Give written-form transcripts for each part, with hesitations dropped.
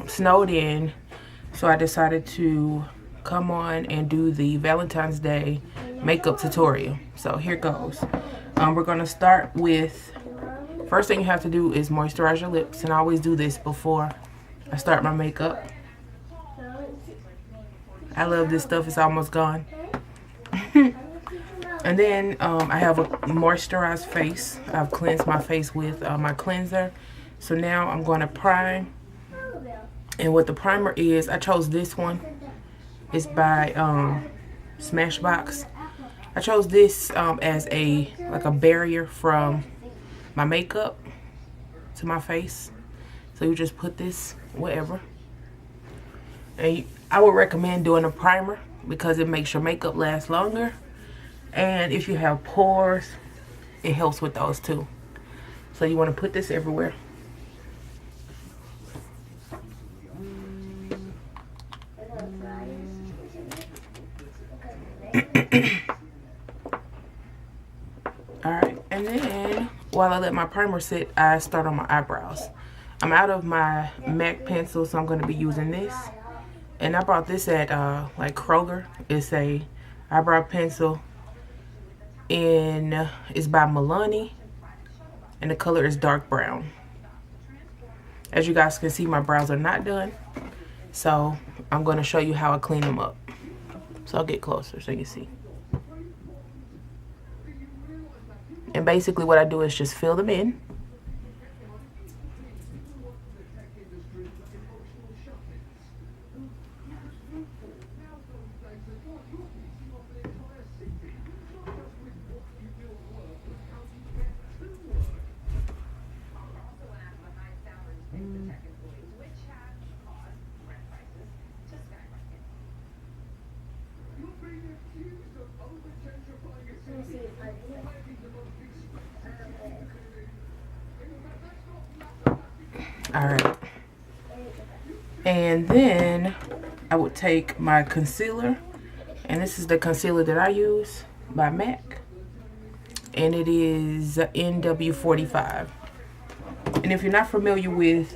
Snowed in, so I decided to come on and do the Valentine's Day makeup tutorial. So here goes. We're gonna start with, first thing you have to do is moisturize your lips, and I always do this before I start my makeup. I love this stuff, it's almost gone. And then I have a moisturized face. I've cleansed my face with my cleanser. So now I'm going to prime. And what the primer is, I chose this one. It's by Smashbox. I chose this as a barrier from my makeup to my face. So you just put this wherever. And I would recommend doing a primer because it makes your makeup last longer. And if you have pores, it helps with those too. So you want to put this everywhere. Alright, and then while I let my primer sit, I start on my eyebrows. I'm out of my MAC pencil, so I'm going to be using this. And I bought this at like Kroger. It's a eyebrow pencil. And it's by Milani. And the color is dark brown. As you guys can see, my brows are not done. So I'm going to show you how I clean them up. So I'll get closer so you can see. And basically what I do is just fill them in. Alright, and then I would take my concealer, and this is the concealer that I use by MAC, and it is NW45. And if you're not familiar with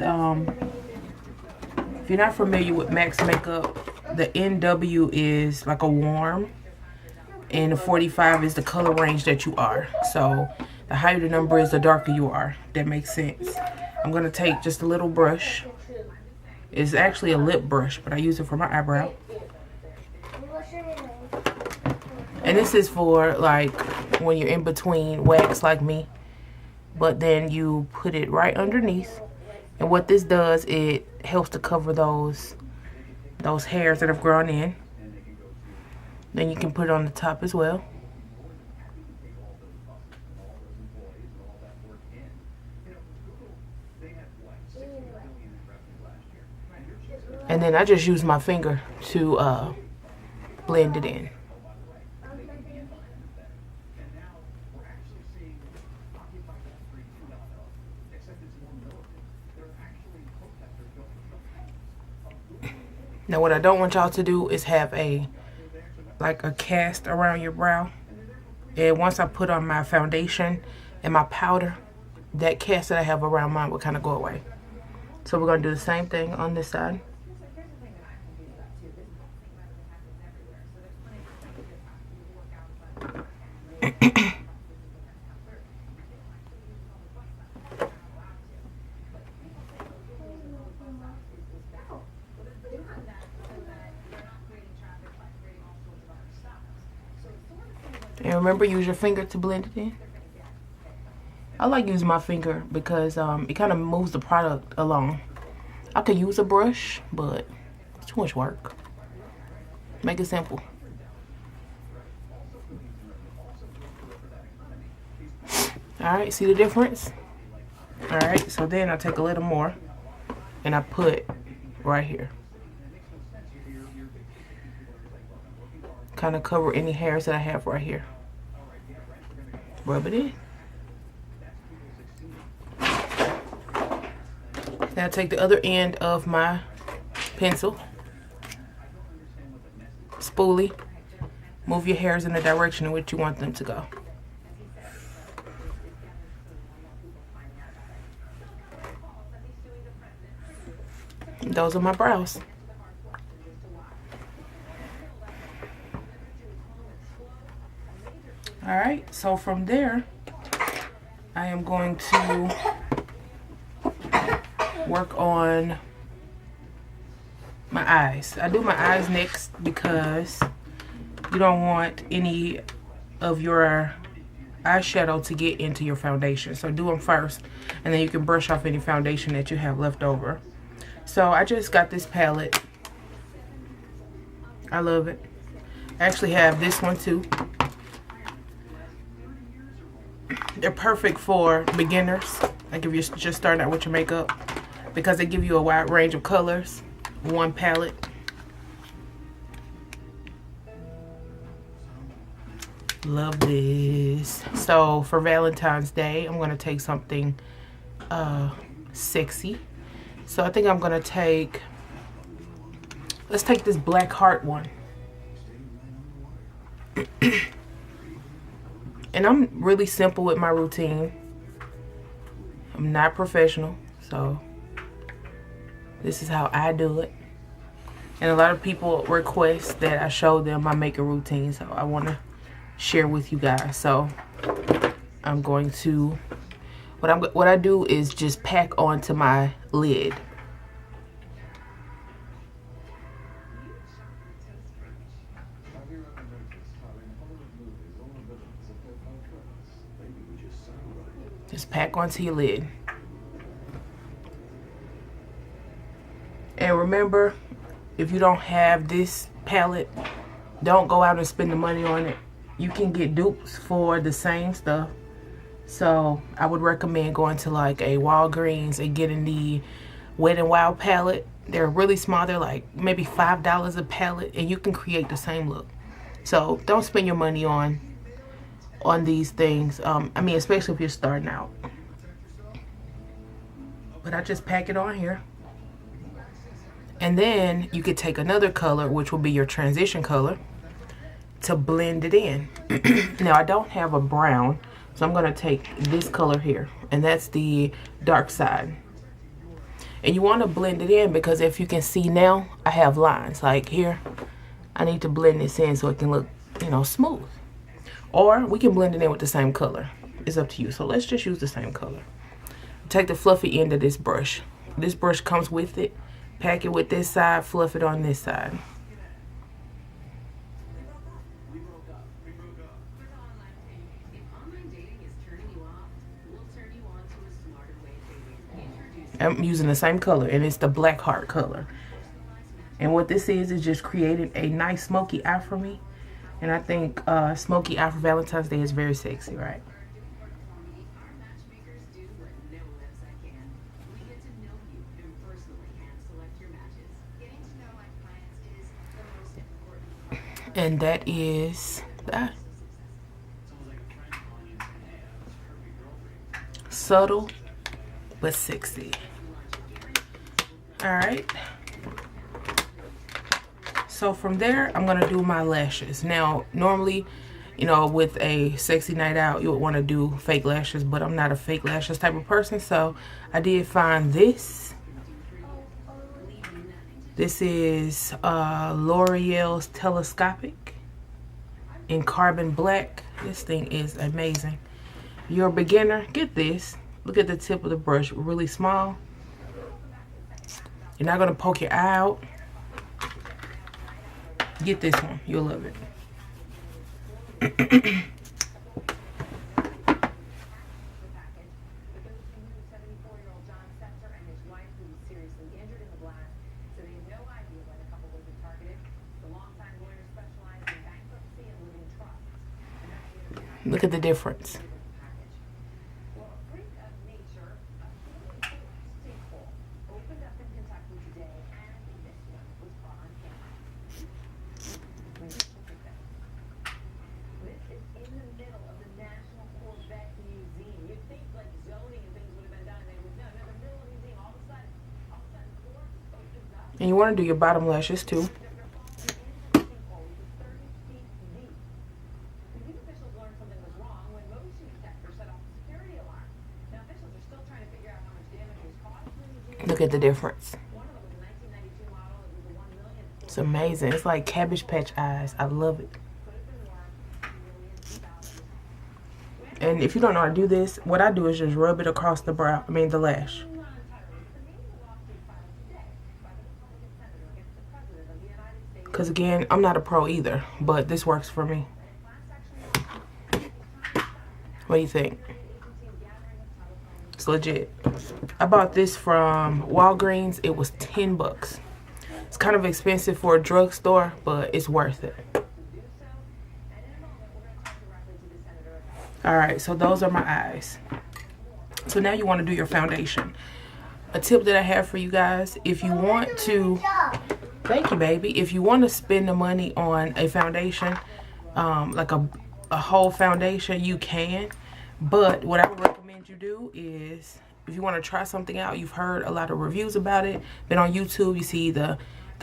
MAC's makeup, the NW is like a warm, and the 45 is the color range that you are. So the higher the number is, the darker you are. That makes sense. I'm going to take just a little brush. It's actually a lip brush, but I use it for my eyebrow. And this is for like when you're in between wax like me. But then you put it right underneath. And what this does, it helps to cover those hairs that have grown in. Then you can put it on the top as well. And then I just use my finger to blend it in. Now what I don't want y'all to do is have a cast around your brow. And once I put on my foundation and my powder, that cast that I have around mine will kind of go away. So we're going to do the same thing on this side. And remember, use your finger to blend it in. I like using my finger because it kind of moves the product along. I could use a brush, but it's too much work. Make it simple. Alright, see the difference? Alright, so then I take a little more and I put right here. Kind of cover any hairs that I have right here. Rub it in. Now take the other end of my pencil, spoolie, move your hairs in the direction in which you want them to go. those are my brows. Alright, so from there, I am going to work on my eyes. I do my eyes next because you don't want any of your eyeshadow to get into your foundation. So do them first, and then you can brush off any foundation that you have left over. So I just got this palette. I love it. I actually have this one too. They're perfect for beginners, like if you're just starting out with your makeup, because they give you a wide range of colors. One palette. Love this. So for Valentine's Day, I'm gonna take something sexy. So I think I'm gonna take, let's take this black heart one. And I'm really simple with my routine. I'm not professional, so this is how I do it. And a lot of people request that I show them my makeup routine, so I want to share with you guys. So I'm going to, what I do is just pack onto my lid. Just pack onto your lid. And remember, if you don't have this palette, don't go out and spend the money on it. You can get dupes for the same stuff. So I would recommend going to like a Walgreens and getting the Wet n Wild palette. They're really small. They're like maybe $5 a palette, and you can create the same look. So don't spend your money on these things. I mean, especially if you're starting out. But I just pack it on here. And then you could take another color, which will be your transition color, to blend it in. Now I don't have a brown, so I'm gonna take this color here, and that's the dark side. And you want to blend it in because if you can see now, I have lines like here. I need to blend this in so it can look, you know, smooth. Or we can blend it in with the same color. It's up to you. So let's just use the same color. Take the fluffy end of this brush. This brush comes with it. Pack it with this side, fluff it on this side. I'm using the same color, and it's the black heart color. And what this is just creating a nice smoky eye for me. And I think smoky eye for Valentine's Day is very sexy, right? And that is that. Subtle but sexy. All right. So from there, I'm gonna do my lashes. Now, normally, you know, with a sexy night out, you would want to do fake lashes, but I'm not a fake lashes type of person, so I did find this. This is L'Oreal's Telescopic in carbon black. This thing is amazing. If you're a beginner, get this. Look at the tip of the brush, really small. You're not gonna poke your eye out. Get this one, you'll love it. Look at the difference. And you want to do your bottom lashes too. Look at the difference. It's amazing. It's like Cabbage Patch eyes. I love it. And if you don't know how to do this, what I do is just rub it across the brow. I mean the lash. Because again, I'm not a pro either, but this works for me. What do you think? It's legit. I bought this from Walgreens. It was 10 bucks. It's kind of expensive for a drugstore, but it's worth it. Alright, so those are my eyes. So now you want to do your foundation. A tip that I have for you guys, if you want to, thank you baby, if you want to spend the money on a foundation, like a whole foundation, you can. But what I would recommend you do is, if you want to try something out, you've heard a lot of reviews about it, been on YouTube, you see the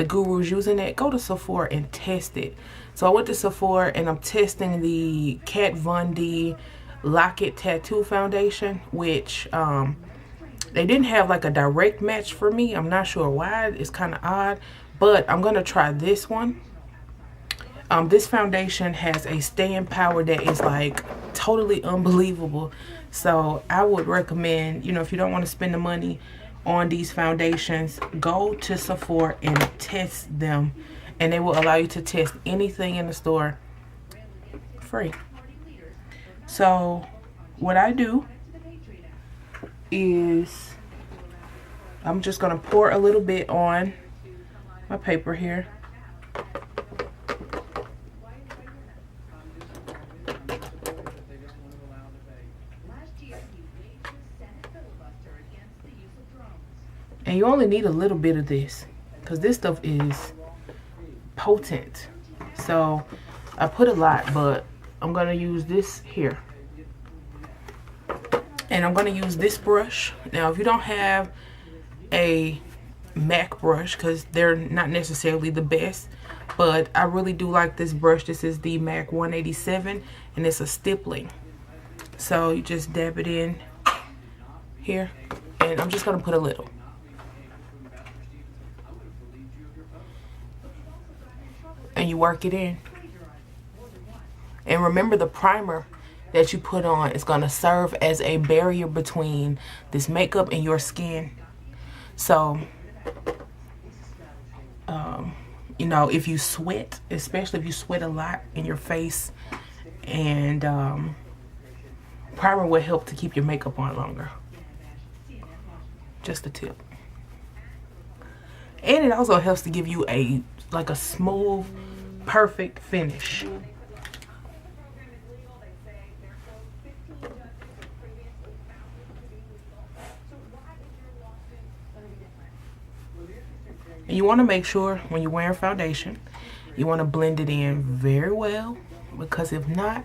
gurus using it, go to Sephora and test it. So I went to Sephora and I'm testing the Kat Von D Lock-It Tattoo Foundation, which they didn't have like a direct match for me. I'm not sure why. It's kind of odd, but I'm going to try this one. This foundation has a staying power that is like totally unbelievable. So I would recommend, you know, if you don't want to spend the money on these foundations, go to Sephora and test them, and they will allow you to test anything in the store free. So what I do is I'm just going to pour a little bit on my paper here. And you only need a little bit of this because this stuff is potent. So I put a lot, but I'm going to use this here. And I'm going to use this brush. Now, if you don't have a MAC brush, because they're not necessarily the best, but I really do like this brush. This is the MAC 187, and it's a stippling. So you just dab it in here, and I'm just going to put a little. And you work it in. And remember, the primer that you put on is going to serve as a barrier between this makeup and your skin. So, you know, if you sweat, especially if you sweat a lot in your face, and primer will help to keep your makeup on longer. Just a tip. And it also helps to give you a smooth, perfect finish. And you want to make sure when you're wearing foundation, you want to blend it in very well, because if not,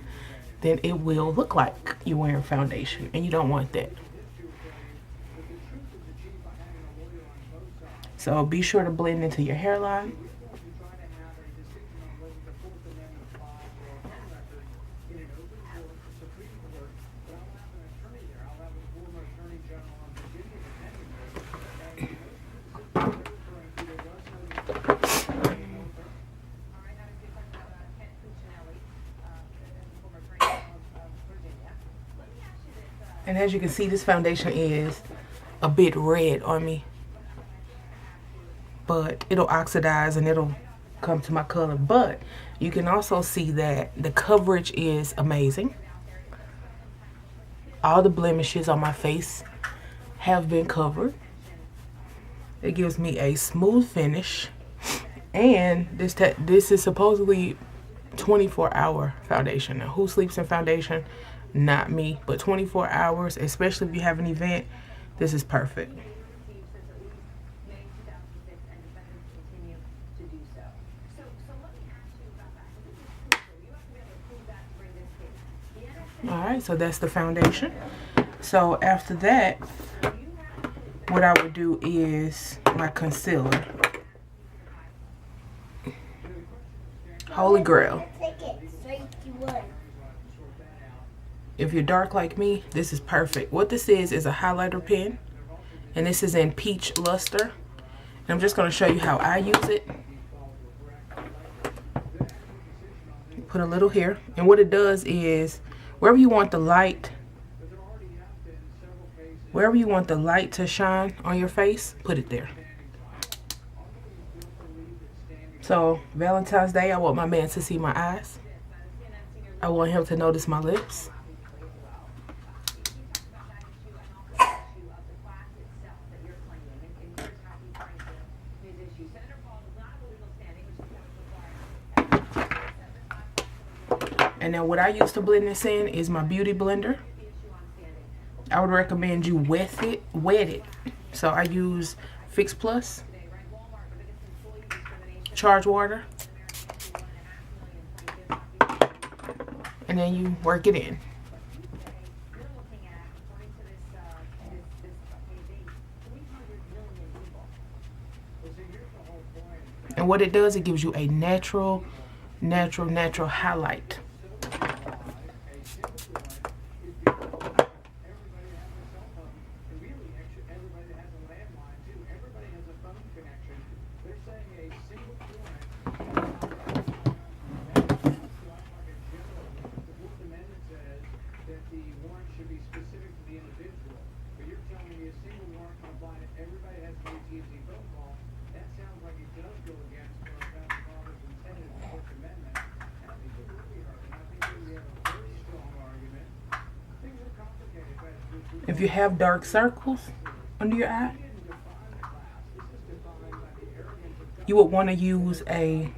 then it will look like you're wearing foundation, and you don't want that. So be sure to blend into your hairline. And as you can see, this foundation is a bit red on me, but it'll oxidize and it'll come to my color. But you can also see that the coverage is amazing. All the blemishes on my face have been covered. It gives me a smooth finish. And this is supposedly 24-hour foundation. Now, who sleeps in foundation? Not me, but 24 hours, especially if you have an event, this is perfect. Alright, so that's the foundation. So after that, what I would do is my concealer. Holy grail. If you're dark like me, this is perfect. What this is a highlighter pen, and this is in Peach Luster. And I'm just going to show you how I use it. Put a little here. And what it does is, wherever you want the light to shine on your face, put it there. So, Valentine's Day, I want my man to see my eyes. I want him to notice my lips. And now what I use to blend this in is my beauty blender. I would recommend you wet it. So I use Fix Plus, charge water, and then you work it in. And what it does, it gives you a natural highlight. If you have dark circles under your eye, you would want to use a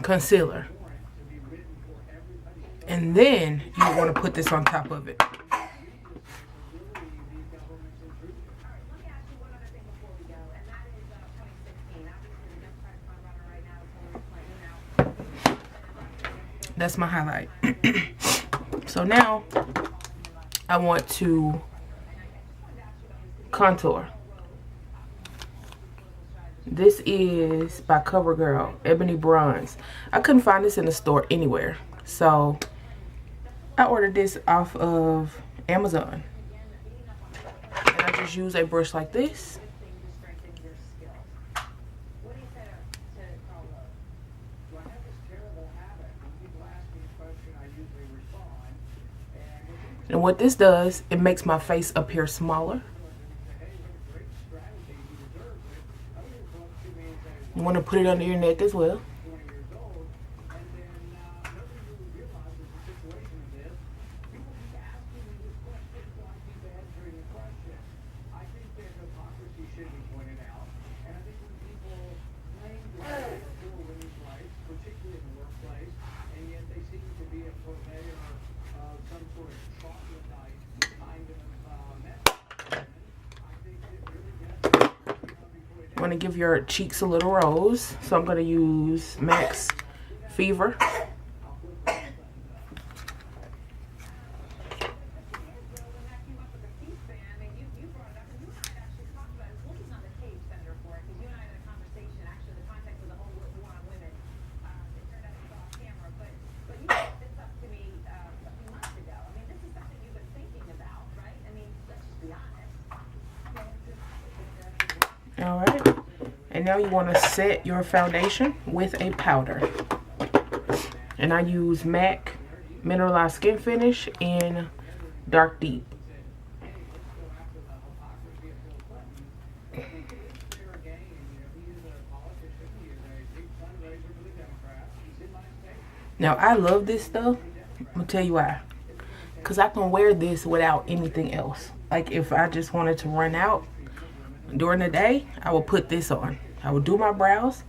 concealer. And then you would want to put this on top of it. That's my highlight. So now I want to contour. This is by CoverGirl, Ebony Bronze. I couldn't find this in the store anywhere, so I ordered this off of Amazon. And I just use a brush like this. And what this does, it makes my face appear smaller. You want to put it under your neck as well. Want to give your cheeks a little rose, so I'm going to use Max Fever. All right, and now you want to set your foundation with a powder. And I use MAC Mineralized Skin Finish in Dark Deep. Now I love this stuff. I'm gonna tell you why. Because I can wear this without anything else. Like if I just wanted to run out during the day, I will put this on. I will do my brows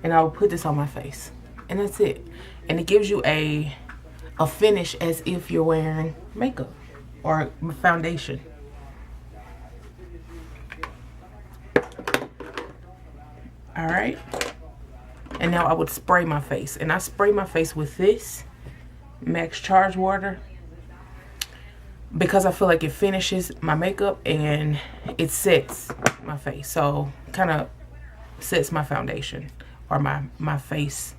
and I will put this on my face. And that's it. And it gives you a finish as if you're wearing makeup or foundation. Alright. And now I would spray my face. And I spray my face with this Max Charge Water because I feel like it finishes my makeup and it sets my face. So kind of sets my foundation or my face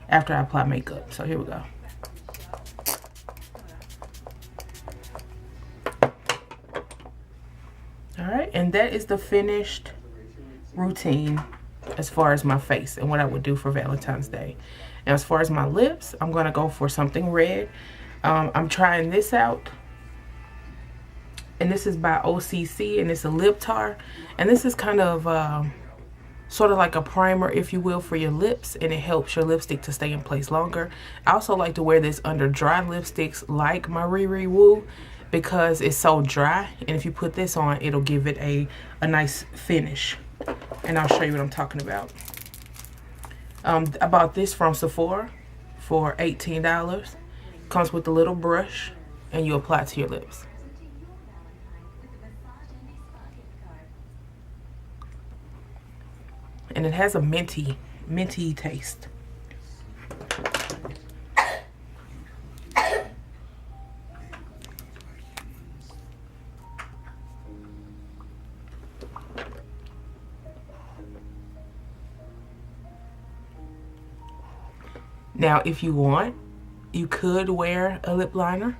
after I apply makeup. So here we go. Alright, and that is the finished routine as far as my face and what I would do for Valentine's Day. Now, as far as my lips, I'm going to go for something red. I'm trying this out. And this is by OCC, and it's a lip tar. And this is kind of sort of like a primer, if you will, for your lips, and it helps your lipstick to stay in place longer. I also like to wear this under dry lipsticks like my RiRi Woo, because it's so dry, and if you put this on, it'll give it a nice finish. And I'll show you what I'm talking about. I bought this from Sephora for $18. Comes with a little brush, and you apply it to your lips. And it has a minty taste. Now, if you want, you could wear a lip liner.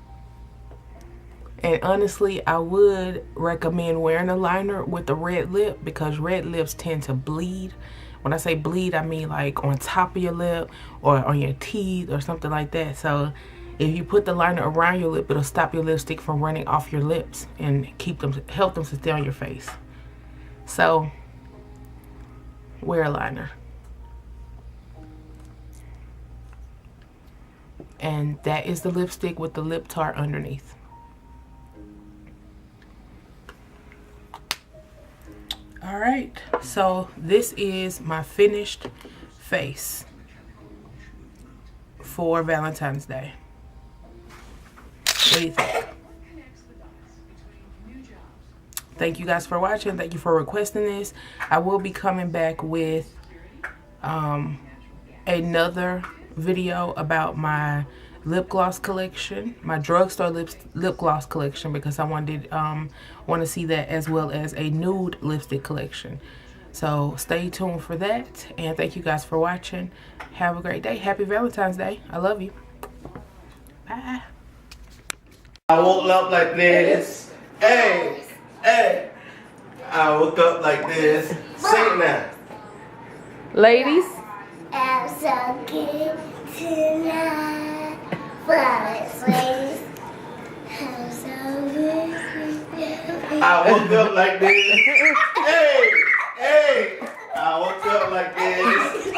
And honestly, I would recommend wearing a liner with a red lip, because red lips tend to bleed. When I say bleed, I mean like on top of your lip or on your teeth or something like that. So if you put the liner around your lip, it'll stop your lipstick from running off your lips and help them to stay on your face. So wear a liner. And that is the lipstick with the lip tar underneath. All right, so this is my finished face for Valentine's Day. What do you think? Thank you guys for watching. Thank you for requesting this. I will be coming back with another video about my lip gloss collection, my drugstore lip gloss collection, because I want to see that, as well as a nude lipstick collection. So stay tuned for that, and thank you guys for watching. Have a great day. Happy Valentine's Day. I love you. Bye. I woke up like this. Hey, hey. I woke up like this. Sing that. Ladies. I'm so good tonight. Flawless ladies. I'm so good. I woke up like this. Hey, hey. I woke up like this.